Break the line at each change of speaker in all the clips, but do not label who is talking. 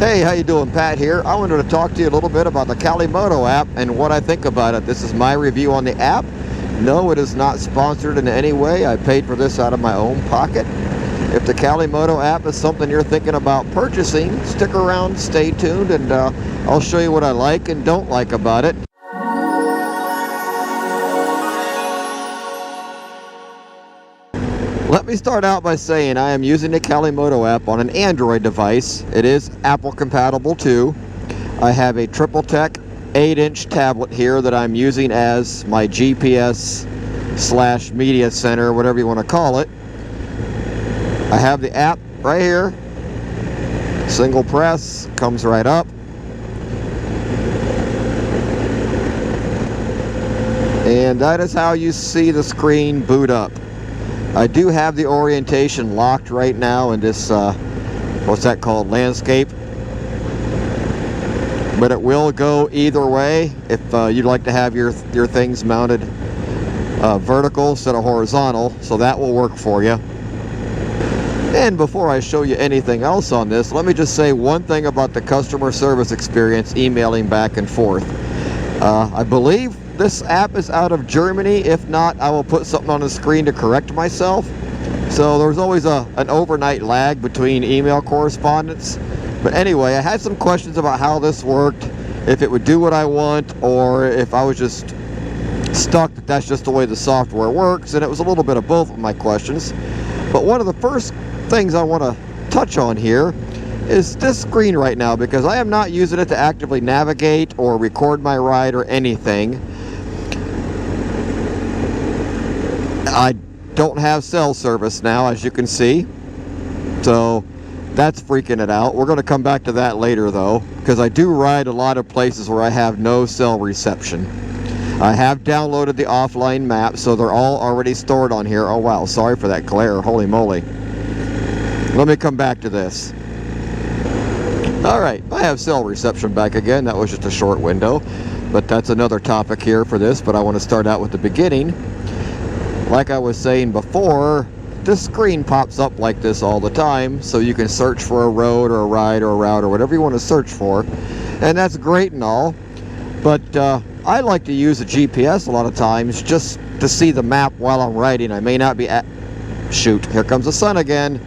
Hey, how you doing? Pat here. I wanted to talk to you a little bit about the Calimoto app and what I think about it. This is my review on the app. No, it is not sponsored in any way. I paid for this out of my own pocket. If the Calimoto app is something you're thinking about purchasing, stick around, stay tuned, and I'll show you what I like and don't like about it. Let me start out by saying I am using the Calimoto app on an Android device. It is Apple compatible too. I have a TriplTek 8-inch tablet here that I'm using as my GPS / media center, whatever you want to call it. I have the app right here. Single press, comes right up. And that is how you see the screen boot up. I do have the orientation locked right now in this, what's that called, landscape. But it will go either way if you'd like to have your things mounted vertical instead of horizontal, so that will work for you. And before I show you anything else on this, let me just say one thing about the customer service experience emailing back and forth. I believe this app is out of Germany. If not, I will put something on the screen to correct myself. So there's always an overnight lag between email correspondence. But anyway, I had some questions about how this worked, if it would do what I want, or if I was just stuck that that's just the way the software works. And it was a little bit of both of my questions. But one of the first things I want to touch on here is this screen right now, because I am not using it to actively navigate or record my ride or anything. I don't have cell service now, as you can see, so that's freaking it out. We're going to come back to that later though, because I do ride a lot of places where I have no cell reception. I have downloaded the offline map, so they're all already stored on here. Oh wow, sorry for that glare, holy moly. Let me come back to this. Alright, I have cell reception back again. That was just a short window, but that's another topic here for this, but I want to start out with the beginning. Like I was saying before, this screen pops up like this all the time, so you can search for a road or a ride or a route or whatever you want to search for, and that's great and all, but I like to use a GPS a lot of times just to see the map while I'm riding. I may not be at... Shoot, here comes the sun again.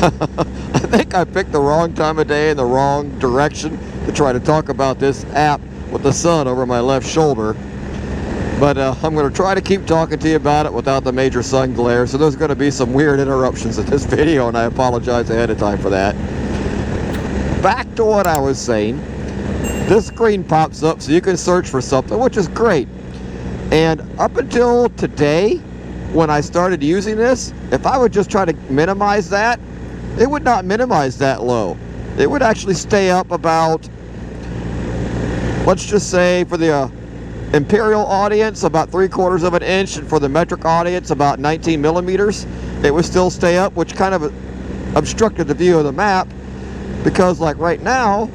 I think I picked the wrong time of day and the wrong direction to try to talk about this app with the sun over my left shoulder. But I'm going to try to keep talking to you about it without the major sun glare, so there's going to be some weird interruptions in this video, and I apologize ahead of time for that. Back to what I was saying. This screen pops up so you can search for something, which is great. And up until today, when I started using this, if I would just try to minimize that, it would not minimize that low. It would actually stay up about, let's just say for the Imperial audience, about 3/4 of an inch, and for the metric audience, about 19 millimeters. It would still stay up, which kind of obstructed the view of the map, because like right now,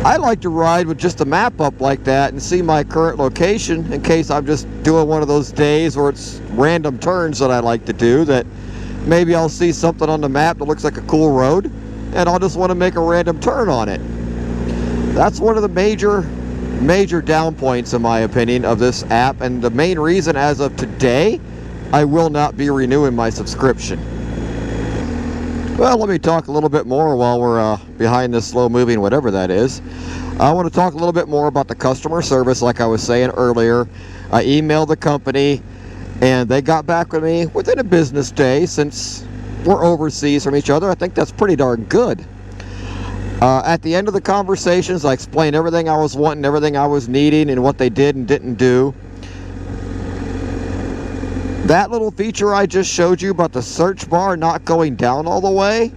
I like to ride with just a map up like that and see my current location in case I'm just doing one of those days where it's random turns that I like to do, that maybe I'll see something on the map that looks like a cool road and I'll just want to make a random turn on it. That's one of the major down points, in my opinion, of this app, and the main reason as of today I will not be renewing my subscription. Well, let me talk a little bit more while we're behind this slow moving whatever that is. I want to talk a little bit more about the customer service. Like I was saying earlier, I emailed the company and they got back with me within a business day. Since we're overseas from each other, I think that's pretty darn good. At the end of the conversations, I explained everything I was wanting, everything I was needing, and what they did and didn't do. That little feature I just showed you about the search bar not going down all the way,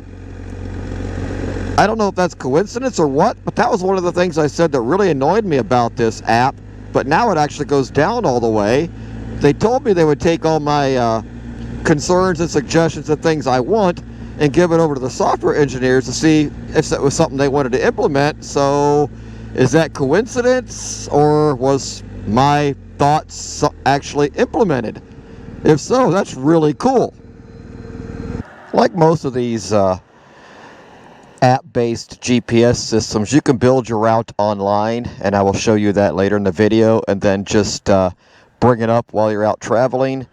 I don't know if that's coincidence or what, but that was one of the things I said that really annoyed me about this app, but now it actually goes down all the way. They told me they would take all my concerns and suggestions and things I want and give it over to the software engineers to see if that was something they wanted to implement. So is that coincidence, or was my thoughts actually implemented? If so, that's really cool. Like most of these app-based GPS systems, you can build your route online, and I will show you that later in the video, and then just bring it up while you're out traveling.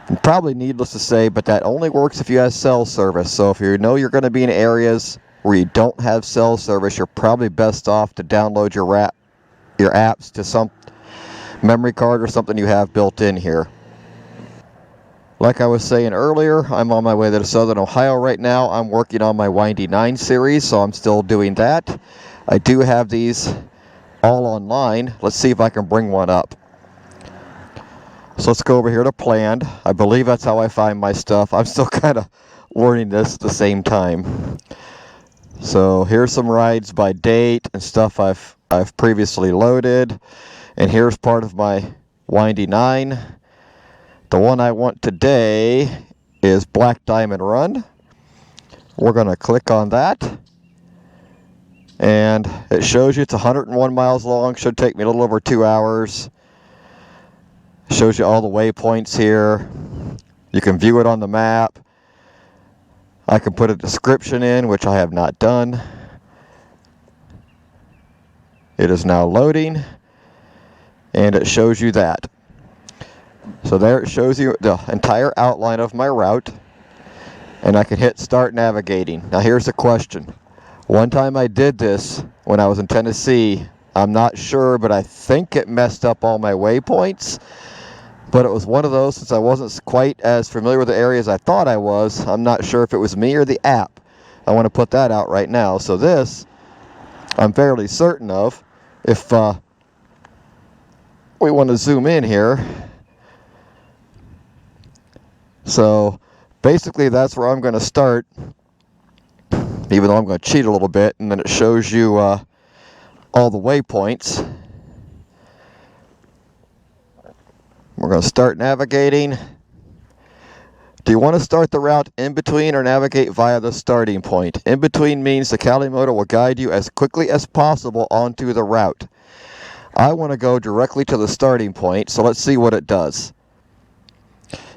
And probably needless to say, but that only works if you have cell service. So if you know you're going to be in areas where you don't have cell service, you're probably best off to download your apps to some memory card or something you have built in here. Like I was saying earlier, I'm on my way to Southern Ohio right now. I'm working on my Windy 9 series, so I'm still doing that. I do have these all online. Let's see if I can bring one up. So let's go over here to planned. I believe that's how I find my stuff. I'm still kind of learning this at the same time. So here's some rides by date and stuff I've previously loaded. And here's part of my Windy 9. The one I want today is Black Diamond Run. We're going to click on that. And it shows you it's 101 miles long. Should take me a little over 2 hours. Shows you all the waypoints here. You can view it on the map. I can put a description in, which I have not done. It is now loading, and it shows you that. So there it shows you the entire outline of my route, and I can hit start navigating. Now here's the question. One time I did this when I was in Tennessee. I'm not sure, but I think it messed up all my waypoints. But it was one of those, since I wasn't quite as familiar with the area as I thought I was. I'm not sure if it was me or the app. I want to put that out right now. So this, I'm fairly certain of. If we want to zoom in here. So basically that's where I'm going to start. Even though I'm going to cheat a little bit. And then it shows you all the waypoints. We're going to start navigating. Do you want to start the route in between or navigate via the starting point? In between means the Calimoto will guide you as quickly as possible onto the route. I want to go directly to the starting point, so let's see what it does.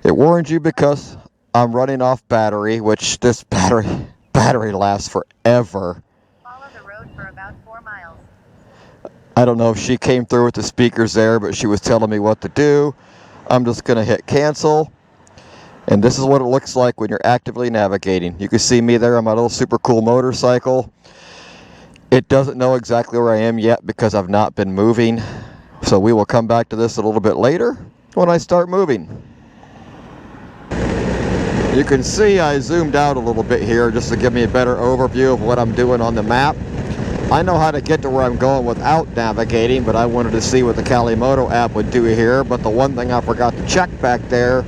It warns you because I'm running off battery, which this battery lasts forever.
Follow the road for about 4 miles.
I don't know if she came through with the speakers there, but she was telling me what to do. I'm just going to hit cancel. And this is what it looks like when you're actively navigating. You can see me there on my little super cool motorcycle. It doesn't know exactly where I am yet because I've not been moving. So we will come back to this a little bit later when I start moving. You can see I zoomed out a little bit here just to give me a better overview of what I'm doing on the map. I know how to get to where I'm going without navigating, but I wanted to see what the Calimoto app would do here. But the one thing I forgot to check back there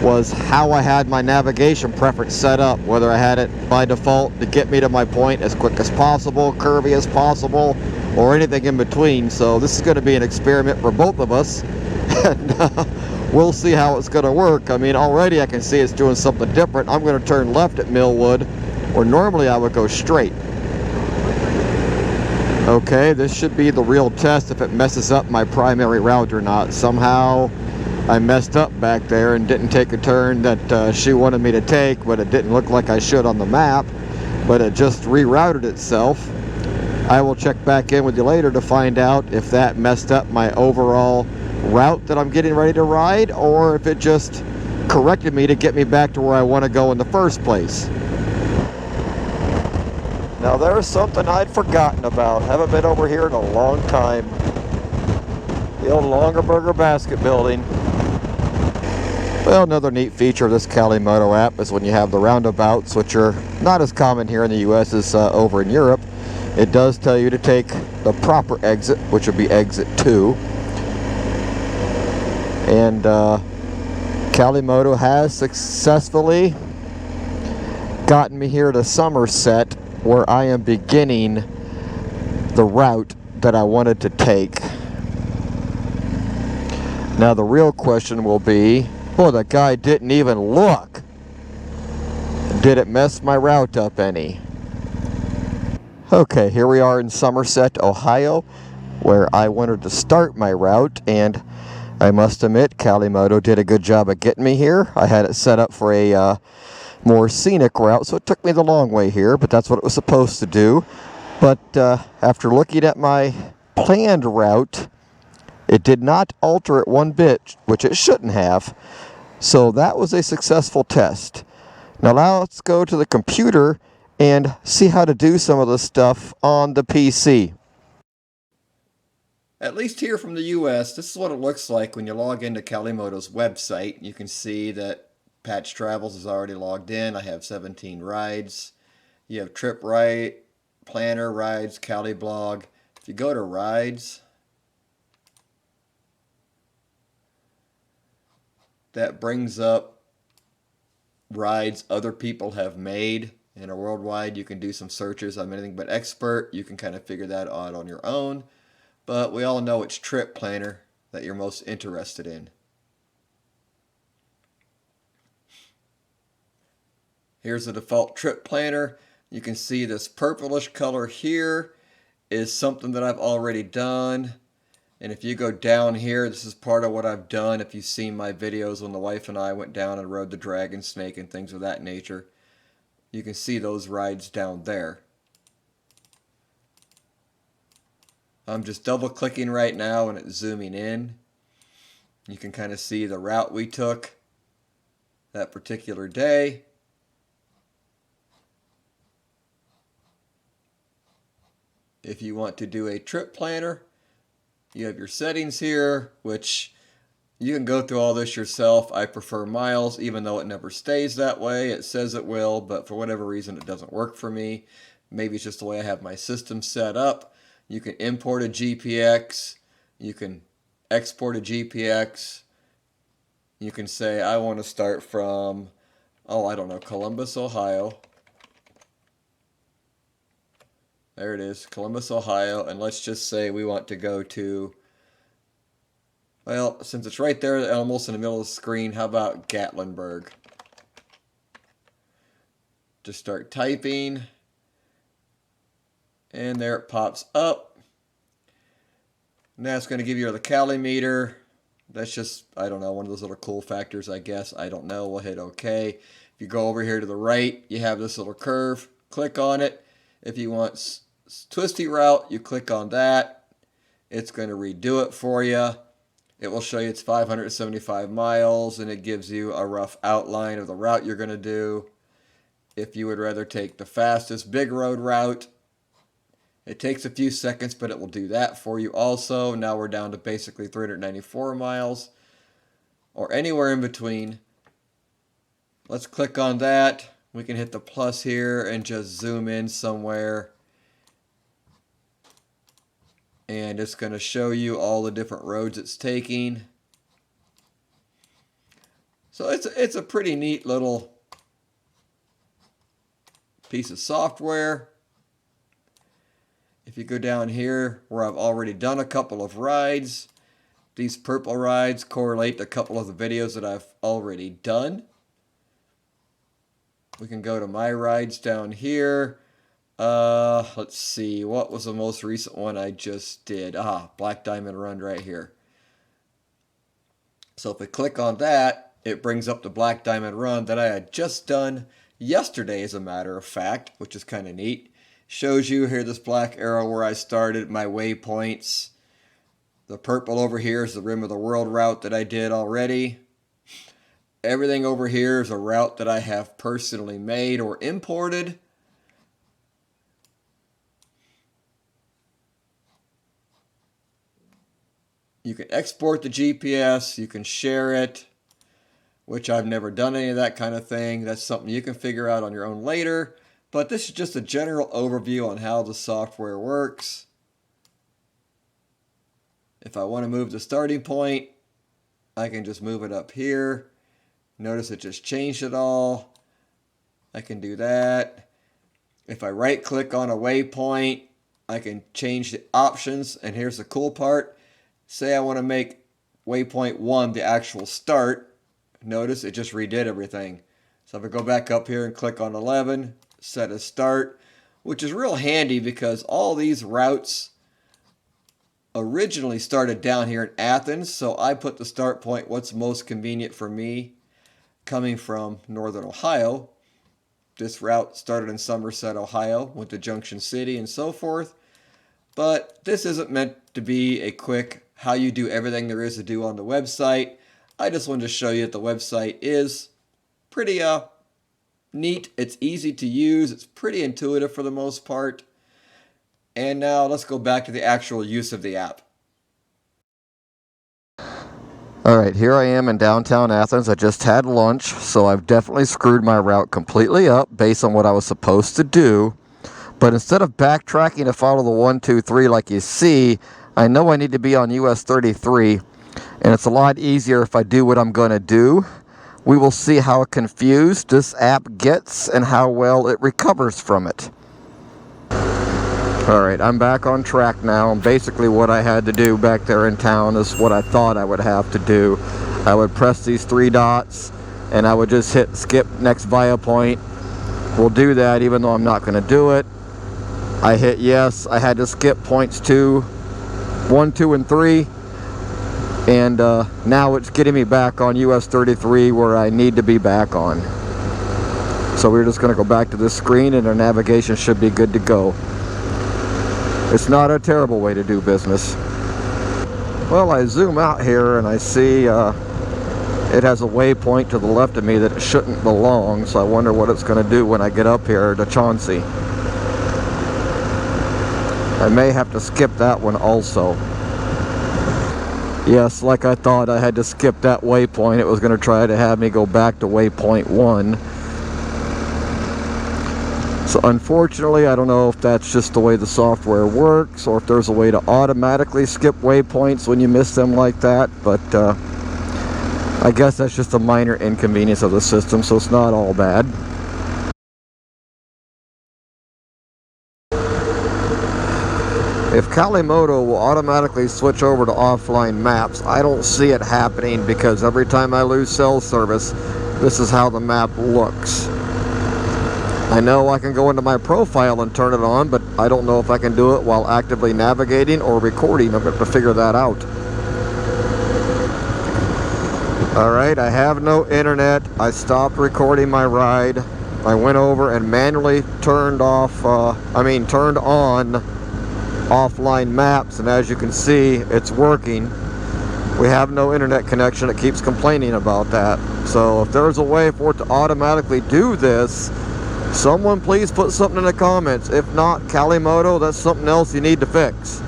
was how I had my navigation preference set up, whether I had it by default to get me to my point as quick as possible, curvy as possible, or anything in between. So this is going to be an experiment for both of us, and we'll see how it's going to work. I mean, already I can see it's doing something different. I'm going to turn left at Millwood, where normally I would go straight. Okay, this should be the real test if it messes up my primary route or not. Somehow I messed up back there and didn't take a turn that she wanted me to take, but it didn't look like I should on the map, but it just rerouted itself. I will check back in with you later to find out if that messed up my overall route that I'm getting ready to ride, or if it just corrected me to get me back to where I want to go in the first place. Now there's something I'd forgotten about. Haven't been over here in a long time. The old Longaberger Basket Building. Well, another neat feature of this Calimoto app is when you have the roundabouts, which are not as common here in the US as over in Europe. It does tell you to take the proper exit, which would be exit 2. And Calimoto has successfully gotten me here to Somerset, where I am beginning the route that I wanted to take. Now the real question will be, boy, the guy didn't even look. Did it mess my route up any? Okay, here we are in Somerset, Ohio, where I wanted to start my route, and I must admit Calimoto did a good job of getting me here. I had it set up for a more scenic route, so it took me the long way here, but that's what it was supposed to do. But after looking at my planned route, it did not alter it one bit, which it shouldn't have. So that was a successful test. Now let's go to the computer and see how to do some of the stuff on the PC. At least here from the US, this is what it looks like when you log into Calimoto's website. You can see that Patch Travels is already logged in. I have 17 rides. You have Trip Right, Planner, Rides, Caliblog. If you go to Rides, that brings up rides other people have made and are worldwide. You can do some searches. I'm anything but expert. You can kind of figure that out on your own. But we all know it's Trip Planner that you're most interested in. Here's the default Trip Planner. You can see this purplish color here is something that I've already done. And if you go down here, this is part of what I've done. If you've seen my videos when the wife and I went down and rode the Dragon Snake and things of that nature, you can see those rides down there. I'm just double clicking right now and it's zooming in. You can kind of see the route we took that particular day. If you want to do a trip planner, you have your settings here, which you can go through all this yourself. I prefer miles, even though it never stays that way. It says it will, but for whatever reason, it doesn't work for me. Maybe it's just the way I have my system set up. You can import a GPX. You can export a GPX. You can say, I want to start from, I don't know, Columbus, Ohio. There it is, Columbus, Ohio. And let's just say we want to go to, well, since it's right there, almost in the middle of the screen, how about Gatlinburg? Just start typing. And there it pops up. Now it's going to give you the calimeter. That's just, I don't know, one of those little cool factors, I guess. I don't know. We'll hit OK. If you go over here to the right, you have this little curve. Click on it. If you want twisty route, you click on that. It's going to redo it for you. It will show you it's 575 miles, and it gives you a rough outline of the route you're going to do. If you would rather take the fastest big road route, it takes a few seconds, but it will do that for you also. Now we're down to basically 394 miles, or anywhere in between. Let's click on that. We can hit the plus here and just zoom in somewhere. And it's going to show you all the different roads it's taking. So it's a pretty neat little piece of software. If you go down here where I've already done a couple of rides, these purple rides correlate to a couple of the videos that I've already done. We can go to my rides down here. Let's see, what was the most recent one I just did? Black Diamond Run right here. So if we click on that, it brings up the Black Diamond Run that I had just done yesterday, as a matter of fact, which is kind of neat. Shows you here this black arrow where I started, my waypoints. The purple over here is the Rim of the World route that I did already. Everything over here is a route that I have personally made or imported. You can export the GPS, you can share it, which I've never done any of that kind of thing. That's something you can figure out on your own later. But this is just a general overview on how the software works. If I want to move the starting point, I can just move it up here. Notice it just changed it all. I can do that. If I right click on a waypoint, I can change the options. And here's the cool part. Say I want to make waypoint 1 the actual start. Notice it just redid everything. So if I go back up here and click on 11, set a start, which is real handy because all these routes originally started down here in Athens. So I put the start point, what's most convenient for me, coming from Northern Ohio. This route started in Somerset, Ohio, went to Junction City and so forth. But this isn't meant to be a quick how you do everything there is to do on the website. I just wanted to show you that the website is pretty neat. It's easy to use. It's pretty intuitive for the most part. And now let's go back to the actual use of the app. Alright, here I am in downtown Athens. I just had lunch, so I've definitely screwed my route completely up based on what I was supposed to do. But instead of backtracking to follow the 1, 2, 3 like you see, I know I need to be on US 33, and it's a lot easier if I do what I'm going to do. We will see how confused this app gets and how well it recovers from it. Alright, I'm back on track now, and basically what I had to do back there in town is what I thought I would have to do. I would press these 3 dots, and I would just hit skip next via point. We'll do that even though I'm not going to do it. I hit yes. I had to skip points 1, 2, and 3. And now it's getting me back on US 33 where I need to be back on. So we're just going to go back to this screen and our navigation should be good to go. It's not a terrible way to do business. Well, I zoom out here and I see it has a waypoint to the left of me that it shouldn't belong, so I wonder what it's going to do when I get up here to Chauncey. I may have to skip that one also. Yes, like I thought, I had to skip that waypoint. It was going to try to have me go back to waypoint 1. So unfortunately, I don't know if that's just the way the software works or if there's a way to automatically skip waypoints when you miss them like that, but I guess that's just a minor inconvenience of the system, so it's not all bad. If Calimoto will automatically switch over to offline maps, I don't see it happening because every time I lose cell service, this is how the map looks. I know I can go into my profile and turn it on, but I don't know if I can do it while actively navigating or recording. I'm going to figure that out. Alright, I have no internet. I stopped recording my ride. I went over and manually turned on offline maps, and as you can see, it's working. We have no internet connection. It keeps complaining about that. So if there's a way for it to automatically do this, someone please put something in the comments. If not, Calimoto, that's something else you need to fix.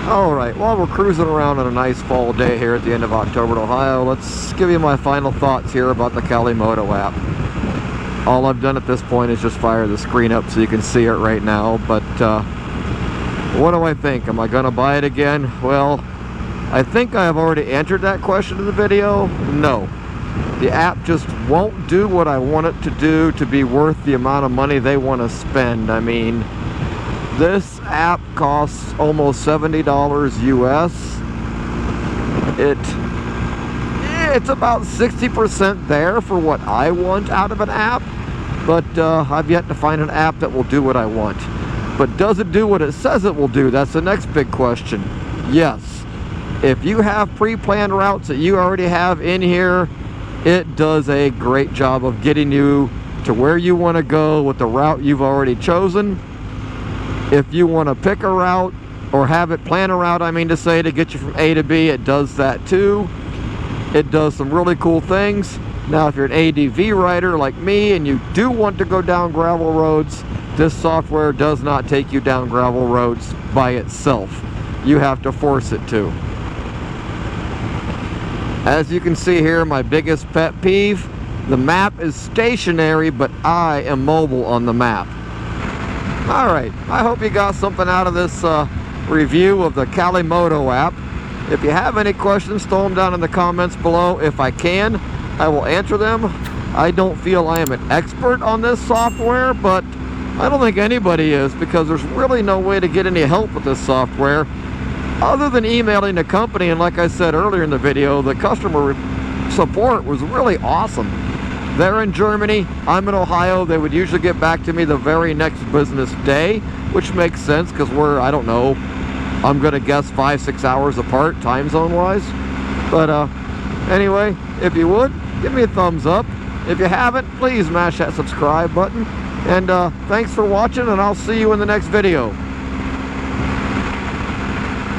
Alright, while we're cruising around on a nice fall day here at the end of October in Ohio, let's give you my final thoughts here about the Calimoto app. All I've done at this point is just fire the screen up so you can see it right now, but what do I think? Am I going to buy it again? Well, I think I have already answered that question in the video. No. The app just won't do what I want it to do to be worth the amount of money they want to spend. I mean, this app costs almost $70 US. It's about 60% there for what I want out of an app, but I've yet to find an app that will do what I want. But does it do what it says it will do? That's the next big question. Yes. If you have pre-planned routes that you already have in here, it does a great job of getting you to where you want to go with the route you've already chosen. If you want to pick a route or have it plan a route, I mean to say, to get you from A to B, it does that too. It does some really cool things. Now, if you're an ADV rider like me and you do want to go down gravel roads, this software does not take you down gravel roads by itself. You have to force it to. As you can see here, my biggest pet peeve, the map is stationary, but I am mobile on the map. Alright, I hope you got something out of this review of the Calimoto app. If you have any questions, throw them down in the comments below. If I can, I will answer them. I don't feel I am an expert on this software, but I don't think anybody is, because there's really no way to get any help with this software other than emailing the company. And like I said earlier in the video, the customer support was really awesome. They're in Germany, I'm in Ohio. They would usually get back to me the very next business day, which makes sense because we're, I don't know, I'm gonna guess 5-6 hours apart time zone wise. But anyway, if you would, give me a thumbs up. If you haven't, please mash that subscribe button. And thanks for watching, and I'll see you in the next video.